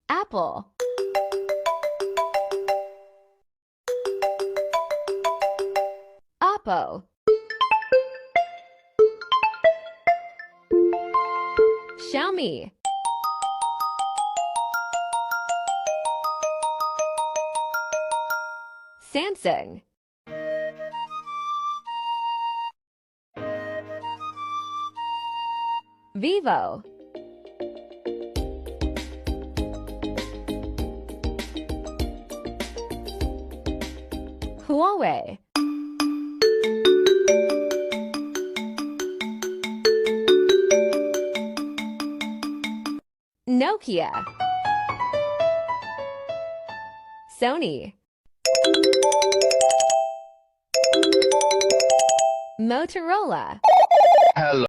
Apple. Oppo. Xiaomi. Samsung. Vivo. Huawei. Nokia. Sony. Motorola. Hello.